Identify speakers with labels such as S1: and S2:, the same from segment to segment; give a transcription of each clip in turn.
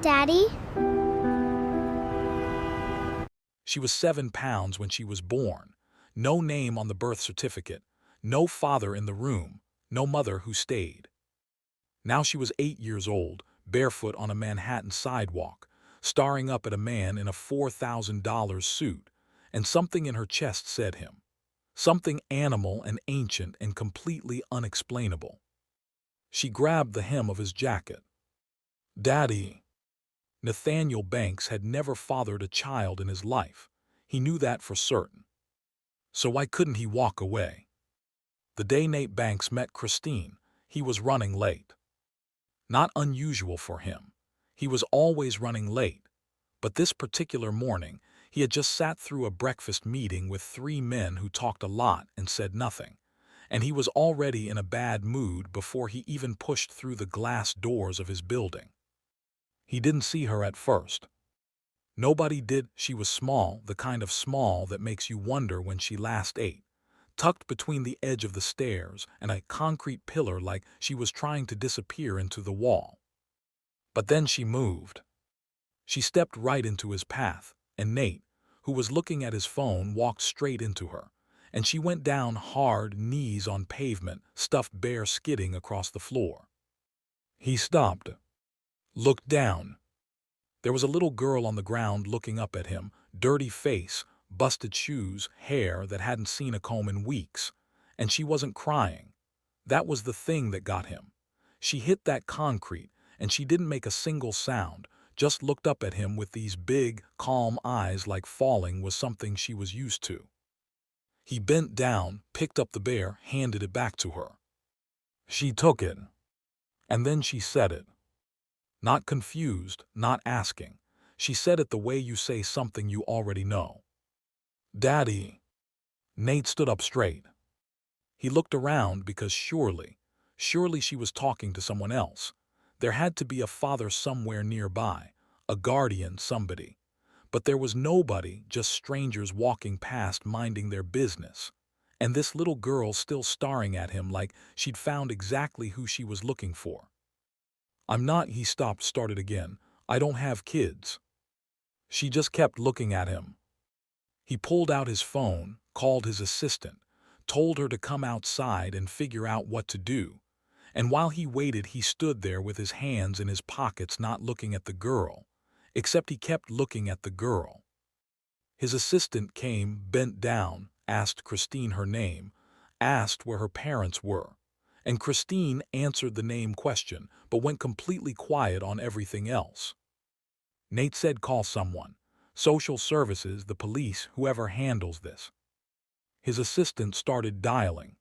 S1: Daddy?
S2: She was 7 pounds when she was born. No name on the birth certificate. No father in the room. No mother who stayed. Now she was 8 years old, barefoot on a Manhattan sidewalk, staring up at a man in a $4,000 suit, and something in her chest said him. Something animal and ancient and completely unexplainable. She grabbed the hem of his jacket. Daddy. Nathaniel Banks had never fathered a child in his life. He knew that for certain. So why couldn't he walk away? The day Nate Banks met Christine, he was running late. Not unusual for him. He was always running late. But this particular morning, he had just sat through a breakfast meeting with 3 men who talked a lot and said nothing. And he was already in a bad mood before he even pushed through the glass doors of his building. He didn't see her at first. Nobody did. She was small, the kind of small that makes you wonder when she last ate, tucked between the edge of the stairs and a concrete pillar like she was trying to disappear into the wall. But then she moved. She stepped right into his path, and Nate, who was looking at his phone, walked straight into her, and she went down hard, knees on pavement, stuffed bare skidding across the floor. He stopped, looked down. There was a little girl on the ground looking up at him, dirty face, busted shoes, hair that hadn't seen a comb in weeks. And she wasn't crying. That was the thing that got him. She hit that concrete, and she didn't make a single sound, just looked up at him with these big, calm eyes like falling was something she was used to. He bent down, picked up the bear, handed it back to her. She took it. And then she said it. Not confused, not asking. She said it the way you say something you already know. Daddy. Nate stood up straight. He looked around because surely she was talking to someone else. There had to be a father somewhere nearby, a guardian, somebody. But there was nobody, just strangers walking past minding their business. And this little girl still staring at him like she'd found exactly who she was looking for. I'm not, he stopped, started again. I don't have kids. She just kept looking at him. He pulled out his phone, called his assistant, told her to come outside and figure out what to do. And while he waited, he stood there with his hands in his pockets, not looking at the girl, except he kept looking at the girl. His assistant came, bent down, asked Christine her name, asked where her parents were. And Christine answered the name question, but went completely quiet on everything else. Nate said, call someone. Social services, the police, whoever handles this. His assistant started dialing.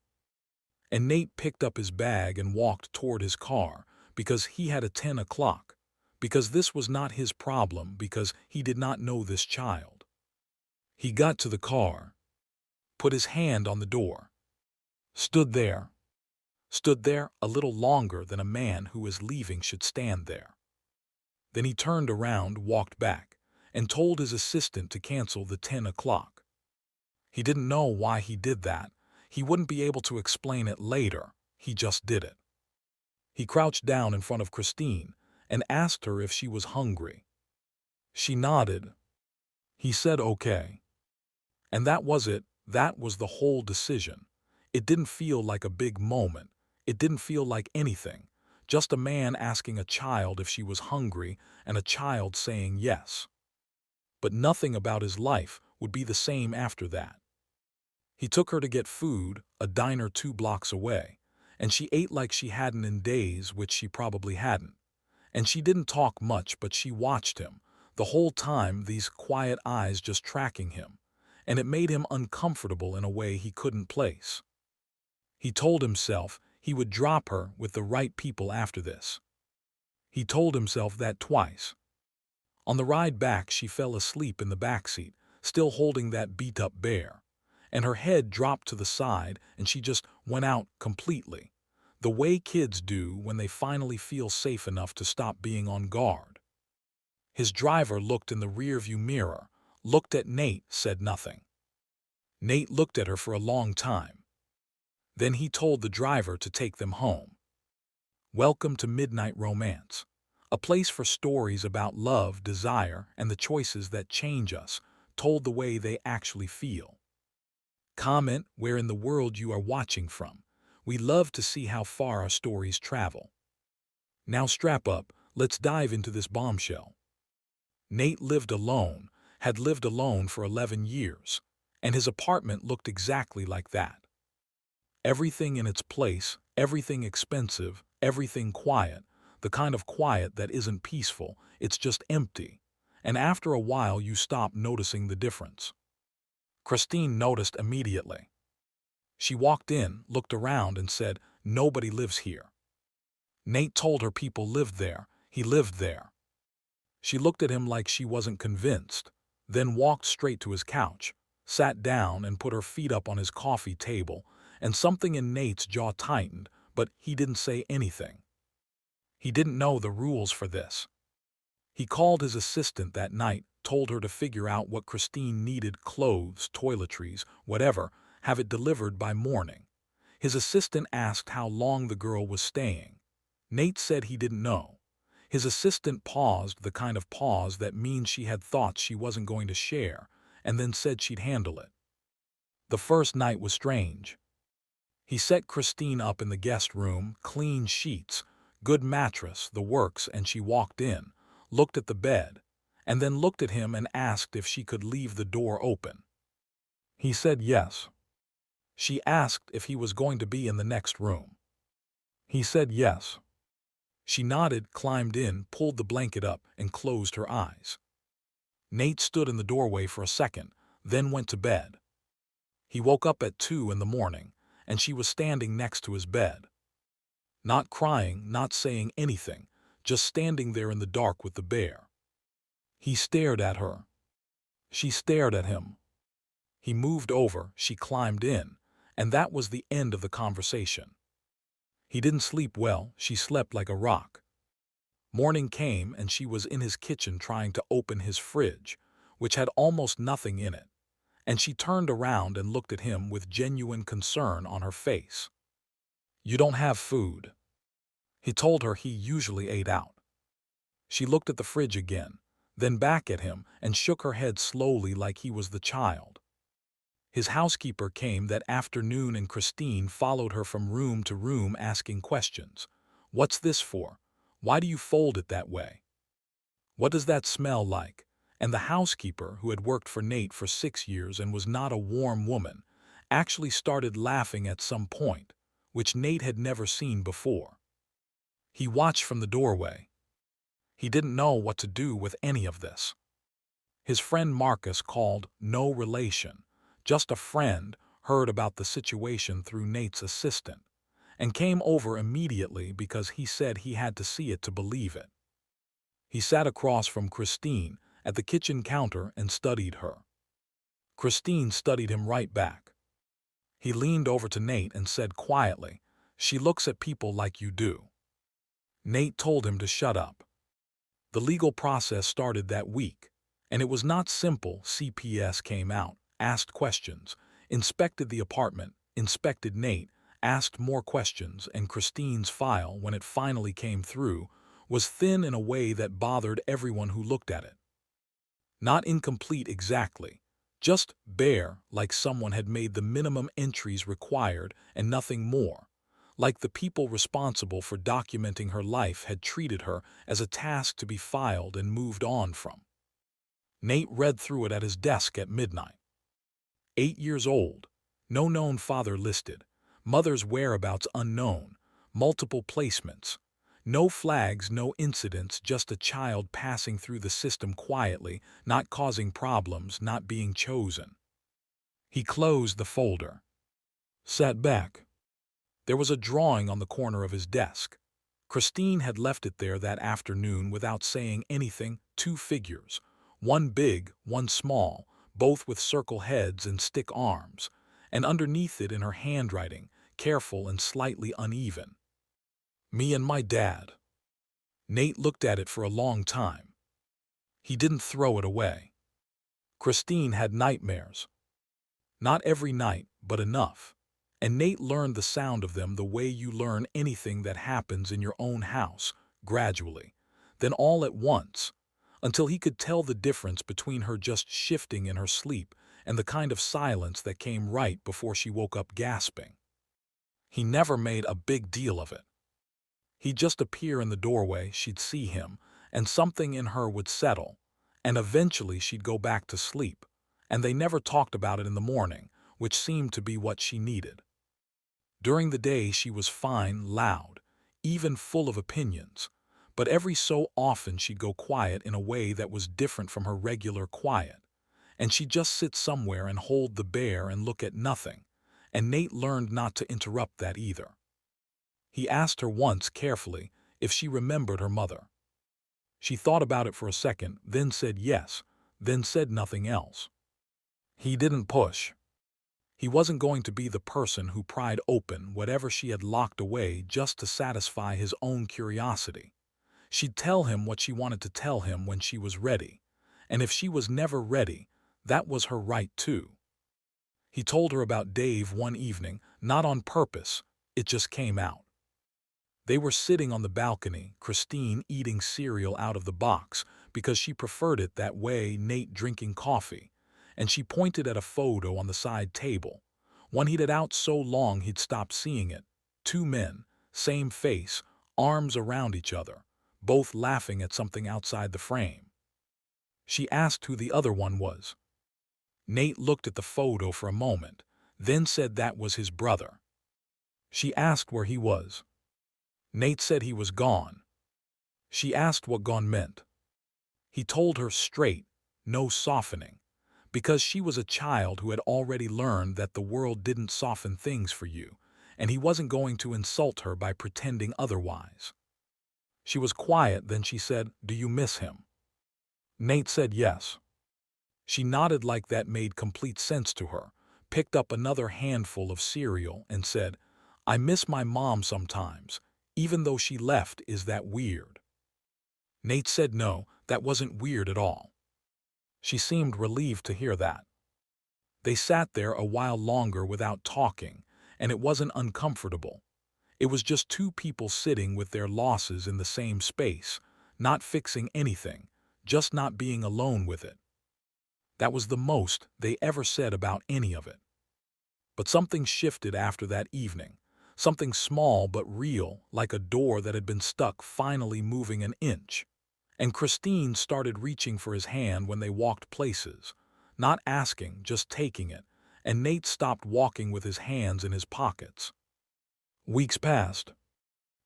S2: And Nate picked up his bag and walked toward his car, because he had a 10 o'clock, because this was not his problem, because he did not know this child. He got to the car, put his hand on the door, stood there a little longer than a man who is leaving should stand there. Then he turned around, walked back, and told his assistant to cancel the 10 o'clock. He didn't know why he did that. He wouldn't be able to explain it later. He just did it. He crouched down in front of Christine and asked her if she was hungry. She nodded. He said, okay. And that was it. That was the whole decision. It didn't feel like a big moment. It didn't feel like anything. Just a man asking a child if she was hungry and a child saying yes. But nothing about his life would be the same after that. He took her to get food, a diner 2 blocks away, and she ate like she hadn't in days, which she probably hadn't. And she didn't talk much, but she watched him, the whole time, these quiet eyes just tracking him, and it made him uncomfortable in a way he couldn't place. He told himself he would drop her with the right people after this. He told himself that twice. On the ride back, she fell asleep in the backseat, still holding that beat-up bear, and her head dropped to the side, and she just went out completely, the way kids do when they finally feel safe enough to stop being on guard. His driver looked in the rearview mirror, looked at Nate, said nothing. Nate looked at her for a long time. Then he told the driver to take them home. Welcome to Midnight Romance, A place for stories about love, desire, and the choices that change us, told the way they actually feel. Comment where in the world you are watching from. We love to see how far our stories travel. Now strap up, let's dive into this bombshell. Nate had lived alone for 11 years, and his apartment looked exactly like that. Everything in its place, everything expensive, everything quiet, the kind of quiet that isn't peaceful, it's just empty. And after a while you stop noticing the difference. Christine noticed immediately. She walked in, looked around, and said, "Nobody lives here." Nate told her people lived there. He lived there. She looked at him like she wasn't convinced, then walked straight to his couch, sat down and put her feet up on his coffee table, and something in Nate's jaw tightened, but he didn't say anything. He didn't know the rules for this. He called his assistant that night, told her to figure out what Christine needed, clothes, toiletries, whatever, have it delivered by morning. His assistant asked how long the girl was staying. Nate said he didn't know. His assistant paused, the kind of pause that means she had thought she wasn't going to share, and then said she'd handle it. The first night was strange. He set Christine up in the guest room, clean sheets, good mattress, the works, and she walked in, looked at the bed, and then looked at him and asked if she could leave the door open. He said yes. She asked if he was going to be in the next room. He said yes. She nodded, climbed in, pulled the blanket up, and closed her eyes. Nate stood in the doorway for a second, then went to bed. He woke up at 2 in the morning, and she was standing next to his bed. Not crying, not saying anything, just standing there in the dark with the bear. He stared at her. She stared at him. He moved over, she climbed in, and that was the end of the conversation. He didn't sleep well, she slept like a rock. Morning came and she was in his kitchen trying to open his fridge, which had almost nothing in it, and she turned around and looked at him with genuine concern on her face. "You don't have food." He told her he usually ate out. She looked at the fridge again, then back at him and shook her head slowly like he was the child. His housekeeper came that afternoon and Christine followed her from room to room asking questions. "What's this for? Why do you fold it that way? What does that smell like?" And the housekeeper, who had worked for Nate for 6 years and was not a warm woman, actually started laughing at some point, which Nate had never seen before. He watched from the doorway. He didn't know what to do with any of this. His friend Marcus called, no relation, just a friend, heard about the situation through Nate's assistant, and came over immediately because he said he had to see it to believe it. He sat across from Christine at the kitchen counter and studied her. Christine studied him right back. He leaned over to Nate and said quietly, "She looks at people like you do." Nate told him to shut up. The legal process started that week, and it was not simple. CPS came out, asked questions, inspected the apartment, inspected Nate, asked more questions, and Christine's file, when it finally came through, was thin in a way that bothered everyone who looked at it. Not incomplete exactly, just bare, like someone had made the minimum entries required and nothing more, like the people responsible for documenting her life had treated her as a task to be filed and moved on from. Nate read through it at his desk at midnight. 8 years old, no known father listed, mother's whereabouts unknown, multiple placements, no flags, no incidents, just a child passing through the system quietly, not causing problems, not being chosen. He closed the folder, sat back. There was a drawing on the corner of his desk. Christine had left it there that afternoon without saying anything. 2 figures, one big, one small, both with circle heads and stick arms, and underneath it in her handwriting, careful and slightly uneven, "Me and my dad." Nate looked at it for a long time. He didn't throw it away. Christine had nightmares. Not every night, but enough. And Nate learned the sound of them the way you learn anything that happens in your own house, gradually. then all at once, until he could tell the difference between her just shifting in her sleep and the kind of silence that came right before she woke up gasping. He never made a big deal of it. He'd just appear in the doorway, she'd see him, and something in her would settle, and eventually she'd go back to sleep, and they never talked about it in the morning, which seemed to be what she needed. During the day she was fine, loud, even full of opinions, but every so often she'd go quiet in a way that was different from her regular quiet, and she'd just sit somewhere and hold the bear and look at nothing, and Nate learned not to interrupt that either. He asked her once carefully if she remembered her mother. She thought about it for a second, then said yes, then said nothing else. He didn't push. He wasn't going to be the person who pried open whatever she had locked away just to satisfy his own curiosity. She'd tell him what she wanted to tell him when she was ready, and if she was never ready, that was her right too. He told her about Dave one evening, not on purpose, it just came out. They were sitting on the balcony, Christine eating cereal out of the box because she preferred it that way, Nate drinking coffee, and she pointed at a photo on the side table, one he'd had out so long he'd stopped seeing it. Two men, same face, arms around each other, both laughing at something outside the frame. She asked who the other one was. Nate looked at the photo for a moment, then said that was his brother. She asked where he was. Nate said he was gone. She asked what gone meant. He told her straight, no softening, because she was a child who had already learned that the world didn't soften things for you, and he wasn't going to insult her by pretending otherwise. She was quiet, then she said, "Do you miss him?" Nate said yes. She nodded like that made complete sense to her, picked up another handful of cereal and said, "I miss my mom sometimes, even though she left. Is that weird?" Nate said no, that wasn't weird at all. She seemed relieved to hear that. They sat there a while longer without talking, and it wasn't uncomfortable. It was just two people sitting with their losses in the same space, not fixing anything, just not being alone with it. That was the most they ever said about any of it. But something shifted after that evening. Something small but real, like a door that had been stuck finally moving an inch. And Christine started reaching for his hand when they walked places, not asking, just taking it, and Nate stopped walking with his hands in his pockets. Weeks passed.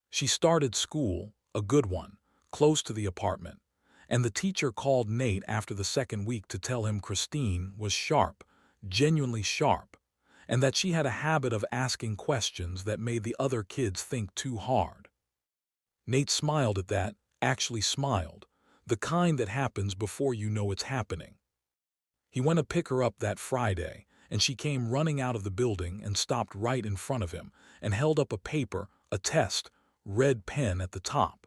S2: She started school, a good one, close to the apartment, and the teacher called Nate after the second week to tell him Christine was sharp, genuinely sharp, and that she had a habit of asking questions that made the other kids think too hard. Nate smiled at that, actually smiled, the kind that happens before you know it's happening. He went to pick her up that Friday, and she came running out of the building and stopped right in front of him and held up a paper, a test, red pen at the top.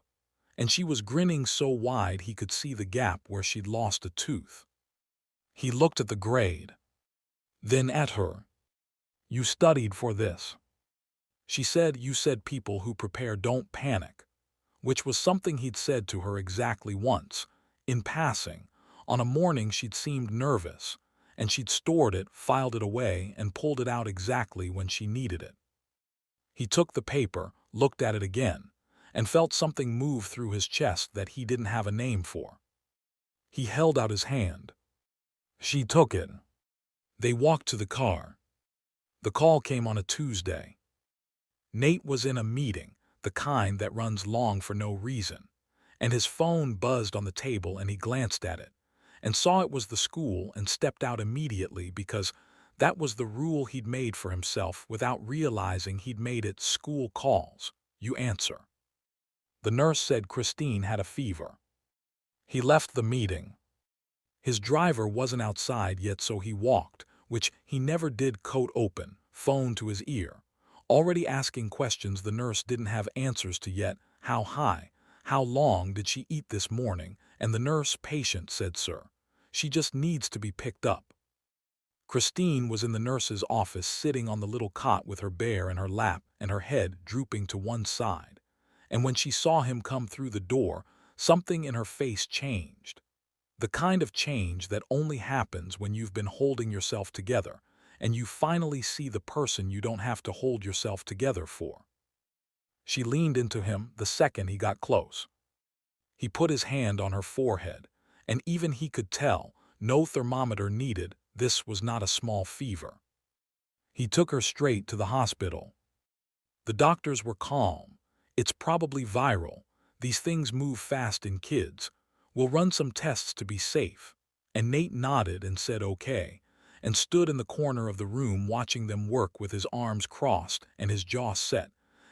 S2: And she was grinning so wide he could see the gap where she'd lost a tooth. He looked at the grade, then at her. "You studied for this." She said, "You said people who prepare don't panic," which was something he'd said to her exactly once, in passing. On a morning she'd seemed nervous, and she'd stored it, filed it away, and pulled it out exactly when she needed it. He took the paper, looked at it again, and felt something move through his chest that he didn't have a name for. He held out his hand. She took it. They walked to the car. The call came on a Tuesday. Nate was in a meeting, the kind that runs long for no reason, and his phone buzzed on the table and he glanced at it, and saw it was the school and stepped out immediately because that was the rule he'd made for himself without realizing he'd made it. School calls, you answer. The nurse said Christine had a fever. He left the meeting. His driver wasn't outside yet, so he walked, which he never did, coat open, phone to his ear, already asking questions the nurse didn't have answers to yet. How high? How long did she eat this morning? And the nurse patient said, "Sir, she just needs to be picked up." Christine was in the nurse's office sitting on the little cot with her bear in her lap and her head drooping to one side. And when she saw him come through the door, Something in her face changed. The kind of change that only happens when you've been holding yourself together, and you finally see the person you don't have to hold yourself together for. She leaned into him the second he got close. He put his hand on her forehead, and even he could tell, no thermometer needed, this was not a small fever. He took her straight to the hospital. The doctors were calm. It's probably viral. These things move fast in kids. We'll run some tests to be safe. And Nate nodded and said okay, and stood in the corner of the room watching them work with his arms crossed and his jaw set,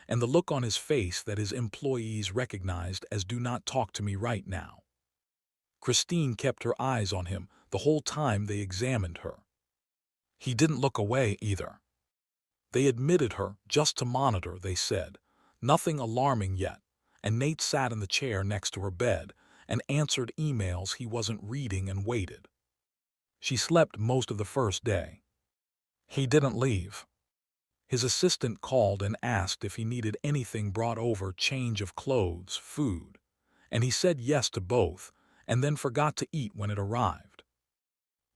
S2: and the look on his face that his employees recognized as "do not talk to me right now." Christine kept her eyes on him the whole time they examined her. He didn't look away either. They admitted her just to monitor, they said. Nothing alarming yet, and Nate sat in the chair next to her bed and answered emails he wasn't reading and waited. She slept most of the first day. He didn't leave. His assistant called and asked if he needed anything brought over, change of clothes, food, and he said yes to both, and then forgot to eat when it arrived.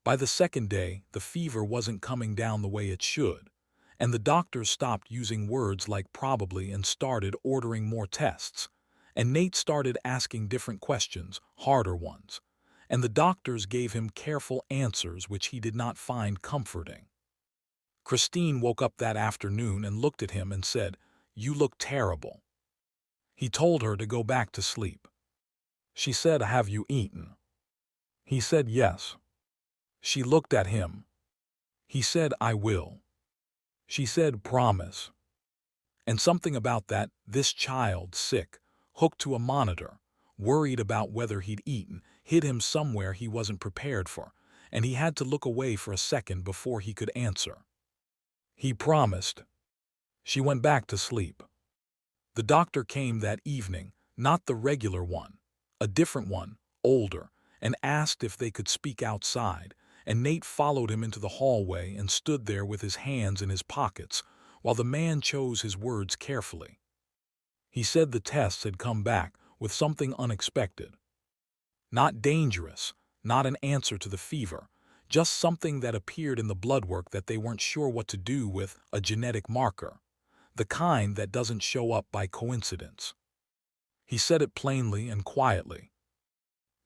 S2: By the second day, the fever wasn't coming down the way it should, and the doctors stopped using words like probably and started ordering more tests, and Nate started asking different questions, harder ones, and the doctors gave him careful answers which he did not find comforting. Christine woke up that afternoon and looked at him and said, "You look terrible." He told her to go back to sleep. She said, "Have you eaten?" He said yes. She looked at him. He said, "I will." She said, "Promise." And something about that, this child, sick, hooked to a monitor, worried about whether he'd eaten, hid him somewhere he wasn't prepared for, and he had to look away for a second before he could answer. He promised. She went back to sleep. The doctor came that evening, not the regular one, a different one, older, and asked if they could speak outside, and Nate followed him into the hallway and stood there with his hands in his pockets, while the man chose his words carefully. He said the tests had come back with something unexpected. Not dangerous, not an answer to the fever, just something that appeared in the blood work that they weren't sure what to do with, a genetic marker, the kind that doesn't show up by coincidence. He said it plainly and quietly.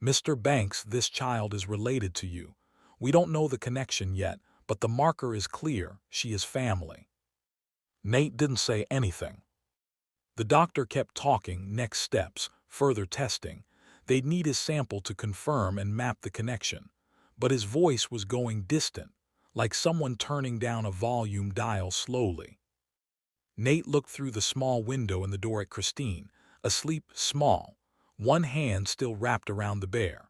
S2: "Mr. Banks, this child is related to you. We don't know the connection yet, but the marker is clear, she is family." Nate didn't say anything. The doctor kept talking, next steps, further testing. They'd need his sample to confirm and map the connection. But his voice was going distant, like someone turning down a volume dial slowly. Nate looked through the small window in the door at Christine, asleep, small, one hand still wrapped around the bear.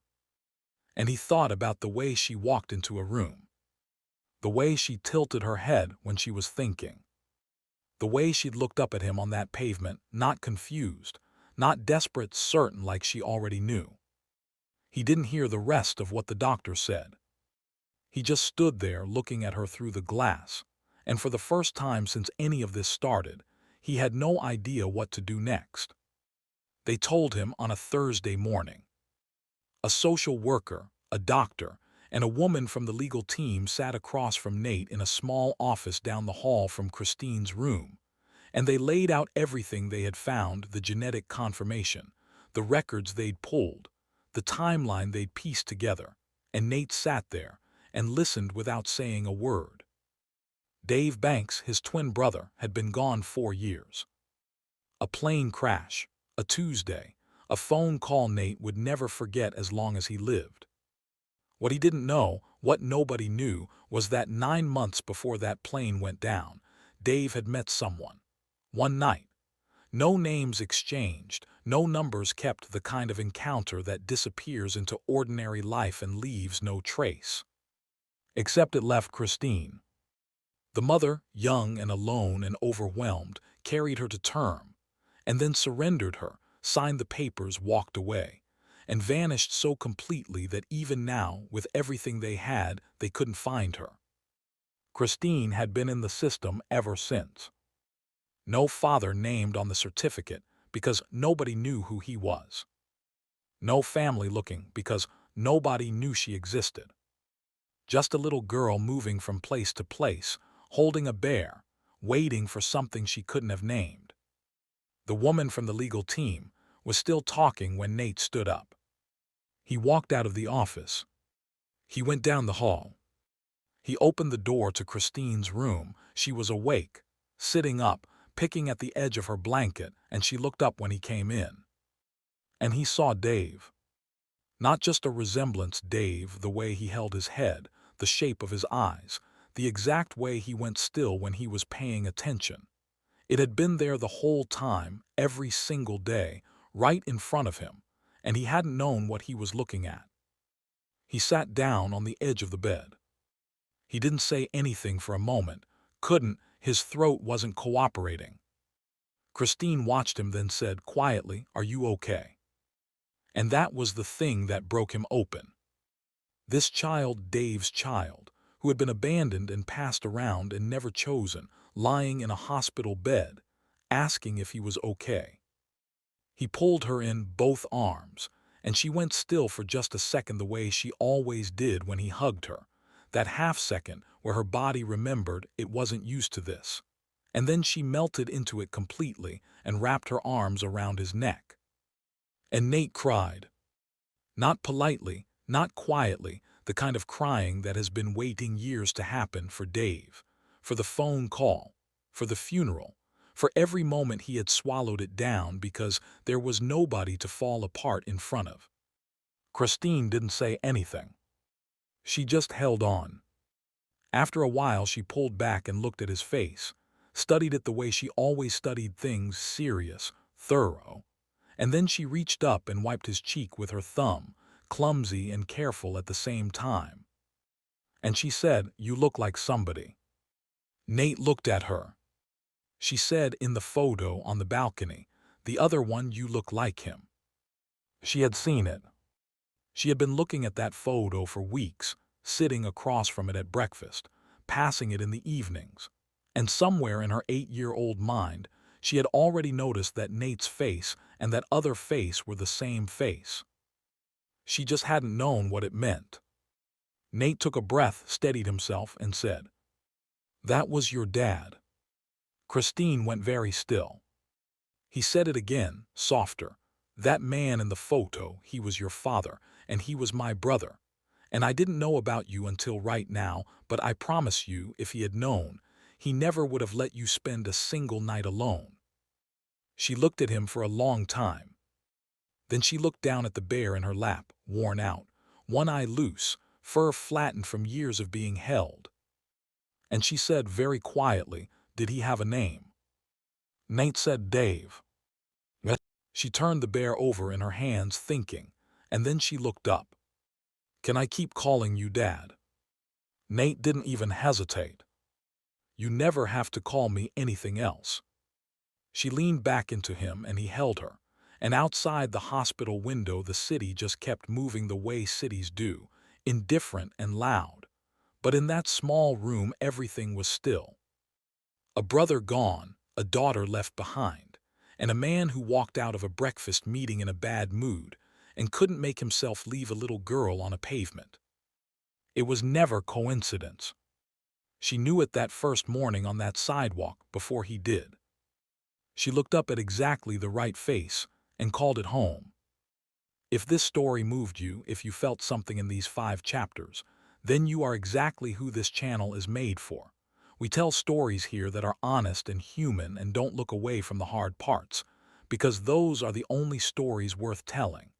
S2: And he thought about the way she walked into a room. The way she tilted her head when she was thinking. The way she'd looked up at him on that pavement, not confused, not desperate, certain like she already knew. He didn't hear the rest of what the doctor said. He just stood there looking at her through the glass, and for the first time since any of this started, he had no idea what to do next. They told him on a Thursday morning. A social worker, a doctor, and a woman from the legal team sat across from Nate in a small office down the hall from Christine's room, and they laid out everything they had found, the genetic confirmation, the records they'd pulled, the timeline they'd pieced together, and Nate sat there and listened without saying a word. Dave Banks, his twin brother, had been gone 4 years. A plane crash, a Tuesday, a phone call Nate would never forget as long as he lived. What he didn't know, what nobody knew, was that 9 months before that plane went down, Dave had met someone. One night. No names exchanged, no numbers kept, the kind of encounter that disappears into ordinary life and leaves no trace. Except it left Christine. The mother, young and alone and overwhelmed, carried her to term, and then surrendered her, signed the papers, walked away, and vanished so completely that even now, with everything they had, they couldn't find her. Christine had been in the system ever since. No father named on the certificate because nobody knew who he was. No family looking because nobody knew she existed. Just a little girl moving from place to place, holding a bear, waiting for something she couldn't have named. The woman from the legal team was still talking when Nate stood up. He walked out of the office. He went down the hall. He opened the door to Christine's room. She was awake, sitting up, picking at the edge of her blanket, and she looked up when he came in. And he saw Dave. Not just a resemblance Dave, the way he held his head, the shape of his eyes, the exact way he went still when he was paying attention. It had been there the whole time, every single day, right in front of him, and he hadn't known what he was looking at. He sat down on the edge of the bed. He didn't say anything for a moment, couldn't, his throat wasn't cooperating. Christine watched him, then said quietly, "Are you okay?" And that was the thing that broke him open. This child, Dave's child, who had been abandoned and passed around and never chosen, lying in a hospital bed, asking if he was okay. He pulled her in both arms, and she went still for just a second the way she always did when he hugged her, that half second where her body remembered it wasn't used to this. And then she melted into it completely and wrapped her arms around his neck. And Nate cried. Not politely, not quietly, the kind of crying that has been waiting years to happen for Dave, for the phone call, for the funeral, for every moment he had swallowed it down because there was nobody to fall apart in front of. Christine didn't say anything. She just held on. After a while she pulled back and looked at his face, studied it the way she always studied things, serious, thorough. And then she reached up and wiped his cheek with her thumb, clumsy and careful at the same time. And she said, "You look like somebody." Nate looked at her. She said, "In the photo on the balcony, the other one, you look like him." She had seen it. She had been looking at that photo for weeks, sitting across from it at breakfast, passing it in the evenings. And somewhere in her 8-year-old mind, she had already noticed that Nate's face and that other face were the same face. She just hadn't known what it meant. Nate took a breath, steadied himself, and said, "That was your dad." Christine went very still. He said it again, softer. "That man in the photo, he was your father, and he was my brother. And I didn't know about you until right now, but I promise you, if he had known, he never would have let you spend a single night alone." She looked at him for a long time. Then she looked down at the bear in her lap, worn out, one eye loose, fur flattened from years of being held. And she said very quietly, "Did he have a name?" Nate said, "Dave." She turned the bear over in her hands, thinking, and then she looked up. "Can I keep calling you Dad?" Nate didn't even hesitate. "You never have to call me anything else." She leaned back into him and he held her. And outside the hospital window the city just kept moving the way cities do, indifferent and loud. But in that small room everything was still. A brother gone, a daughter left behind, and a man who walked out of a breakfast meeting in a bad mood and couldn't make himself leave a little girl on a pavement. It was never coincidence. She knew it that first morning on that sidewalk before he did. She looked up at exactly the right face and called it home. If this story moved you, if you felt something in these 5 chapters, then you are exactly who this channel is made for. We tell stories here that are honest and human and don't look away from the hard parts, because those are the only stories worth telling.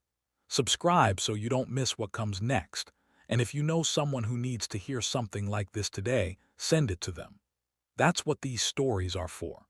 S2: Subscribe so you don't miss what comes next, and if you know someone who needs to hear something like this today, send it to them. That's what these stories are for.